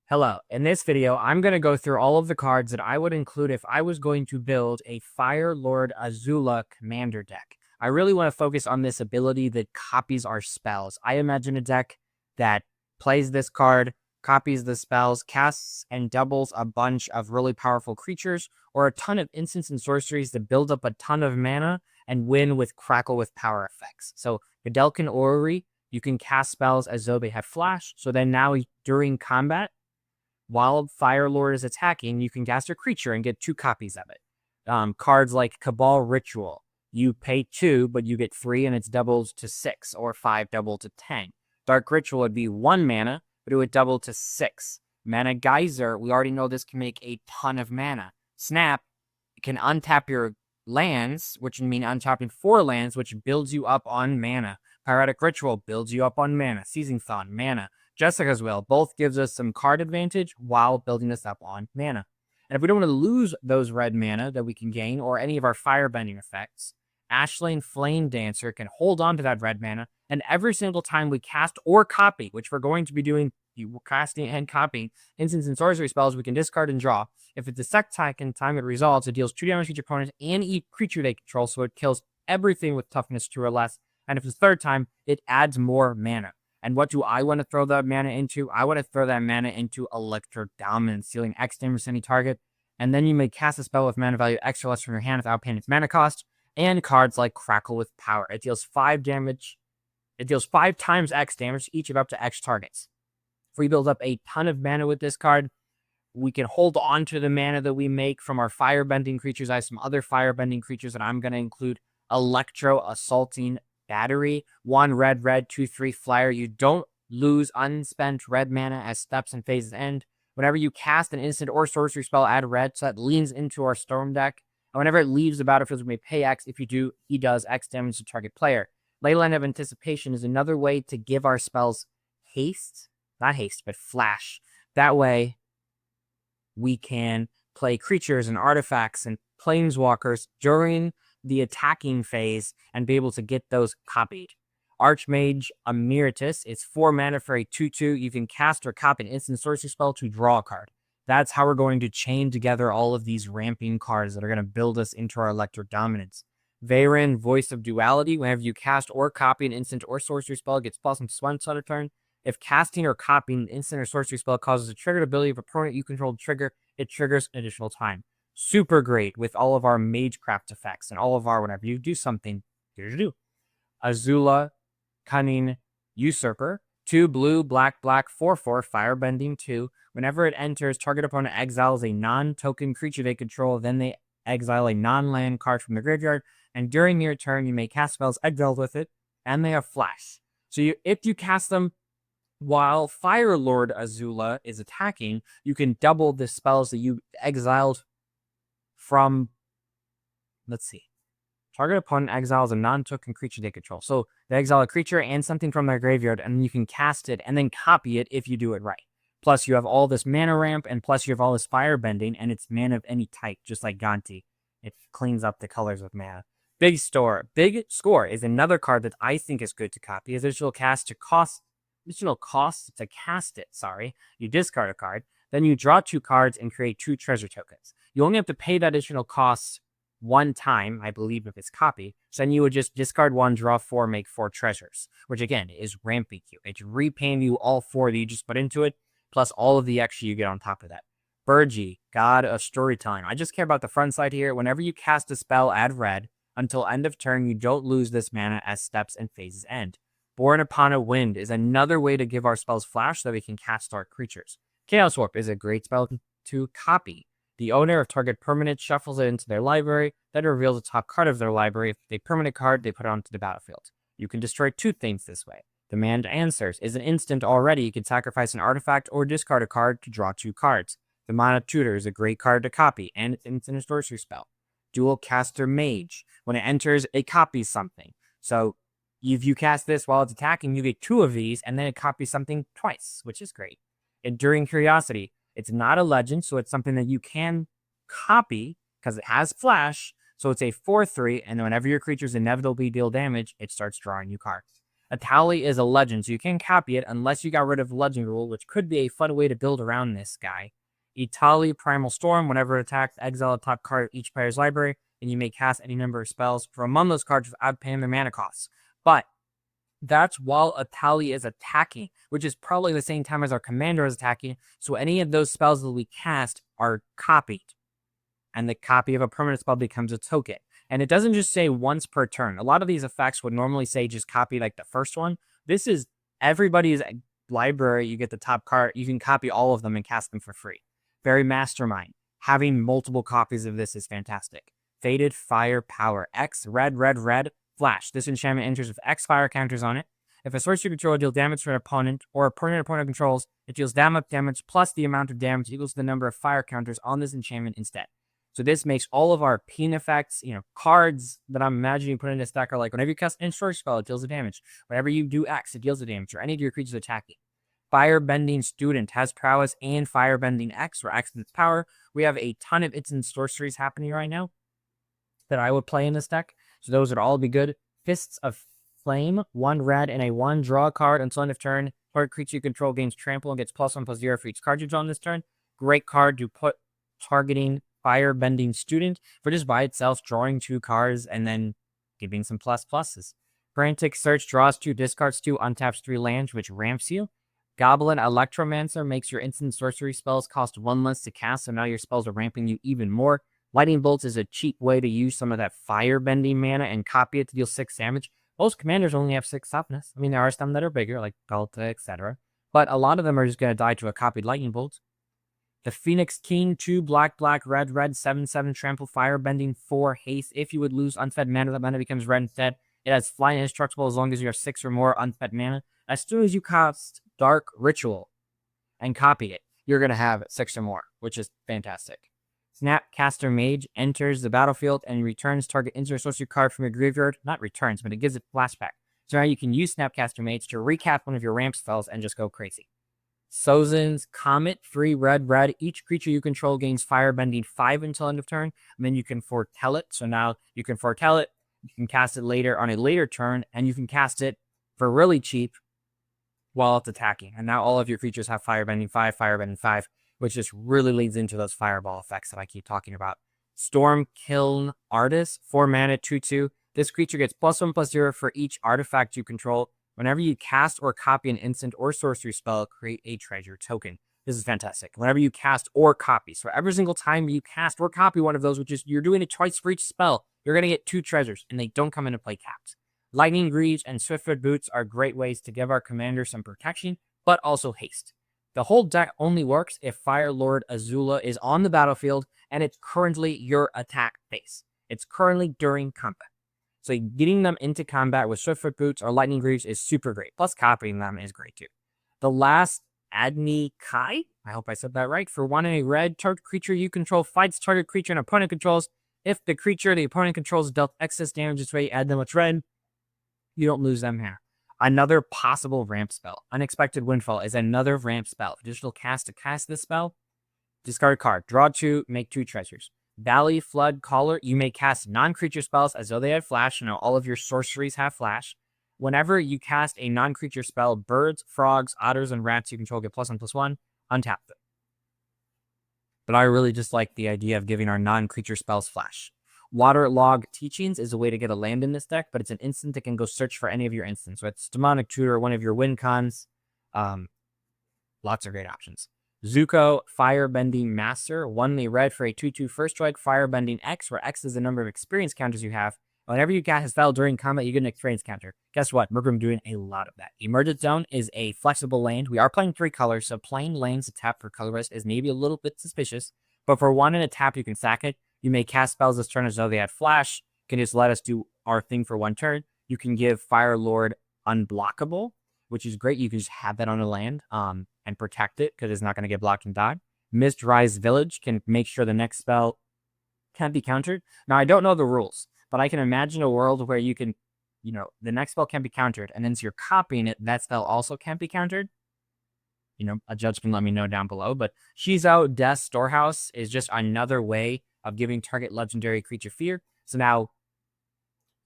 Hello, in this video, I'm going to go through all of the cards that I would include if I was going to build a Fire Lord Azula commander deck. I really want to focus on this ability that copies our spells. I imagine a deck that plays this card, copies the spells, casts and doubles a bunch of really powerful creatures, or a ton of instants and sorceries that build up a ton of mana and win with Crackle with power effects. So, Godelkin Orrery, you can cast spells as though they have flash, so then now during combat, while Fire Lord is attacking, you can cast a creature and get 2 copies of it. Cards like Cabal Ritual, you pay 2, but you get 3, and it's doubles to 6, or 5 double to 10. Dark Ritual would be 1 mana, but it would double to 6. Mana Geyser, we already know this can make a ton of mana. Snap can untap your lands, which would mean untapping 4 lands, which builds you up on mana. Pyretic Ritual builds you up on mana. Seizing Thought, mana. Jessica's Will both gives us some card advantage while building us up on mana. And if we don't want to lose those red mana that we can gain or any of our firebending effects, Ashlane Flame Dancer can hold on to that red mana, and every single time we cast or copy, which we're going to be doing, casting and copying instants and sorcery spells, we can discard and draw. If it's a second time it resolves, it deals 2 damage to each opponent and each creature they control, so it kills everything with toughness 2 or less. And if it's 3rd time, it adds more mana. And what do I want to throw that mana into? I want to throw that mana into Electro Dominance, dealing X damage to any target. And then you may cast a spell with mana value X or less from your hand without paying its mana cost. And cards like Crackle with Power. It deals 5 damage. It deals 5 times X damage to each of up to X targets. If we build up a ton of mana with this card, we can hold on to the mana that we make from our firebending creatures. I have some other firebending creatures that I'm going to include. Electro Assaulting Battery, 1 red, 2/3 flyer. You don't lose unspent red mana as steps and phases end. Whenever you cast an instant or sorcery spell, add red, so that leans into our storm deck. And whenever it leaves the battlefield, we may pay X. If you do, he does X damage to target player. Leyline of Anticipation is another way to give our spells haste. Not haste, but flash. That way, we can play creatures and artifacts and planeswalkers during the attacking phase and be able to get those copied. Archmage Emeritus is 4 mana for a 2/2. You can cast or copy an instant sorcery spell to draw a card. That's how we're going to chain together all of these ramping cards that are going to build us into our Electro Dominance. Veyran, Voice of Duality. Whenever you cast or copy an instant or sorcery spell, it gets +1/+1 on a turn. If casting or copying an instant or sorcery spell causes a triggered ability of a opponent you control to trigger, it triggers an additional time. Super great with all of our Magecraft effects and all of our whenever you do something, here's to do. Azula, Cunning Usurper, 2 blue, black, 4/4, Firebending 2. Whenever it enters, target opponent exiles a non-token creature they control, then they exile a non-land card from the graveyard, and during your turn, you may cast spells exiled with it, and they have flash. So if you cast them while Fire Lord Azula is attacking, you can double the spells that you exiled from, let's see. Target opponent exiles a non-token creature they control. So they exile a creature and something from their graveyard, and you can cast it and then copy it if you do it right. Plus, you have all this mana ramp, and plus you have all this firebending, and it's mana of any type, just like Ganti. It cleans up the colors with mana. Big Score is another card that I think is good to copy. Additional cost to cast it. You discard a card, then you draw 2 cards and create 2 treasure tokens. You only have to pay that additional cost 1 time, I believe, if it's copy. So then you would just discard 1, draw 4, make 4 treasures, which again is ramping you. It's repaying you all 4 that you just put into it, plus all of the extra you get on top of that. Burgi, God of Storytelling. I just care about the front side here. Whenever you cast a spell, add red. Until end of turn, you don't lose this mana as steps and phases end. Born Upon a Wind is another way to give our spells flash so that we can cast our creatures. Chaos Warp is a great spell to copy. The owner of target permanent shuffles it into their library, then reveals the top card of their library. If they permanent card, they put it onto the battlefield. You can destroy 2 things this way. Demand Answers is an instant already. You can sacrifice an artifact or discard a card to draw 2 cards. The Mana Tutor is a great card to copy, and it's an instant sorcery spell. Dual Caster Mage. When it enters, it copies something. So if you cast this while it's attacking, you get 2 of these, and then it copies something twice, which is great. Enduring Curiosity. It's not a legend, so it's something that you can copy because it has flash. So it's a 4/3, and whenever your creatures inevitably deal damage, it starts drawing you cards. Atali is a legend, so you can copy it unless you got rid of the legend rule, which could be a fun way to build around this guy. Atali, Primal Storm, whenever it attacks, exile a top card of each player's library, and you may cast any number of spells from among those cards without paying their mana costs. But that's while Atali is attacking, which is probably the same time as our commander is attacking, so any of those spells that we cast are copied. And the copy of a permanent spell becomes a token. And it doesn't just say once per turn. A lot of these effects would normally say just copy like the first one. This is everybody's library. You get the top card. You can copy all of them and cast them for free. Very mastermind. Having multiple copies of this is fantastic. Faded Fire Power. X, red, red, red, flash. This enchantment enters with X fire counters on it. If a sorcery controller deals damage to an opponent or a permanent opponent controls, it deals damage plus the amount of damage equals the number of fire counters on this enchantment instead. So this makes all of our peen effects, cards that I'm imagining you put in this deck are like, whenever you cast an sorcery spell, it deals the damage. Whenever you do X, it deals the damage, or any of your creatures attacking. Firebending Student has prowess and Firebending X, where X is its power. We have a ton of instant sorceries happening right now that I would play in this deck. So those would all be good. Fists of Flame, 1 red and a 1. Draw a card until end of turn. Target creature you control gains trample and gets +1/+0 for each card you draw on this turn. Great card to put targeting Firebending Student for just by itself drawing 2 cards and then giving some pluses. Frantic Search draws 2, discards 2, untaps 3 lands, which ramps you. Goblin Electromancer makes your instant sorcery spells cost 1 less to cast, so now your spells are ramping you even more. Lightning Bolts is a cheap way to use some of that Firebending mana and copy it to deal 6 damage. Most commanders only have 6 toughness. I mean, there are some that are bigger, like Delta, etc. But a lot of them are just going to die to a copied Lightning Bolt. The Phoenix King, 2 black, black, red, red, 7/7 trample, Firebending, 4 haste. If you would lose unfed mana, that mana becomes red instead. It has fly and indestructible as long as you have 6 or more unfed mana. As soon as you cast Dark Ritual and copy it, you're going to have 6 or more, which is fantastic. Snapcaster Mage enters the battlefield and returns target instant sorcery card from your graveyard. Not returns, but it gives it flashback. So now you can use Snapcaster Mage to recap one of your ramp spells and just go crazy. Sozin's Comet, 3 red, red. Each creature you control gains Firebending 5 until end of turn. And then you can foretell it. So now you can foretell it. You can cast it later on a later turn. And you can cast it for really cheap while it's attacking. And now all of your creatures have Firebending 5, which just really leads into those fireball effects that I keep talking about. Storm Kiln Artist, 4 mana, 2/2. This creature gets +1/+0 for each artifact you control. Whenever you cast or copy an instant or sorcery spell, create a treasure token. This is fantastic. Whenever you cast or copy, so every single time you cast or copy one of those, which is you're doing it twice for each spell, you're going to get 2 treasures, and they don't come into play capped. Lightning Greaves and Swiftfoot Boots are great ways to give our commander some protection, but also haste. The whole deck only works if Fire Lord Azula is on the battlefield and it's currently your attack phase. It's currently during combat. So getting them into combat with Swiftfoot Boots or Lightning Greaves is super great. Plus copying them is great too. The last Adni Kai, I hope I said that right, for 1 and a red, target creature you control fights target creature an opponent controls. If the creature the opponent controls dealt excess damage this way, add them with red. You don't lose them here. Another possible ramp spell. Unexpected Windfall is another ramp spell. Additional cast to cast this spell. Discard a card. Draw 2, make 2 treasures. Valley Flood Caller, you may cast non-creature spells as though they had flash. Now all of your sorceries have flash. Whenever you cast a non-creature spell, birds, frogs, otters, and rats you control get +1/+1. Untap them. But I really just like the idea of giving our non-creature spells flash. Waterlog Teachings is a way to get a land in this deck, but it's an instant that can go search for any of your instants. So it's Demonic Tutor, one of your win cons. Lots of great options. Zuko Firebending Master, 1 a red for a 2/2 first strike, Firebending X, where X is the number of experience counters you have. Whenever you cast a spell during combat, you get an experience counter. Guess what? We're going to be doing a lot of that. Emergent Zone is a flexible land. We are playing 3 colors, so playing lands to tap for colorless is maybe a little bit suspicious. But for 1 and a tap, you can sack it. You may cast spells this turn as though they had flash. You can just let us do our thing for 1 turn. You can give Fire Lord Unblockable, which is great. You can just have that on a land and protect it because it's not going to get blocked and die. Mistrise Village can make sure the next spell can't be countered. Now, I don't know the rules, but I can imagine a world where you can, the next spell can't be countered, and then as you're copying it, that spell also can't be countered. A judge can let me know down below, but Shizo Death Storehouse is just another way of giving target legendary creature fear. So now,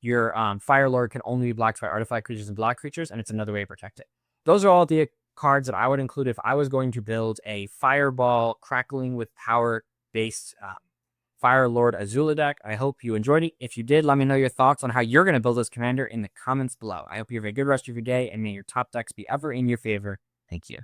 Your Fire Lord can only be blocked by artifact creatures and block creatures, and it's another way to protect it. Those are all the cards that I would include if I was going to build a Fireball Crackling with Power based Fire Lord Azula deck. I hope you enjoyed it. If you did, let me know your thoughts on how you're going to build this commander in the comments below. I hope you have a good rest of your day, and may your top decks be ever in your favor. Thank you.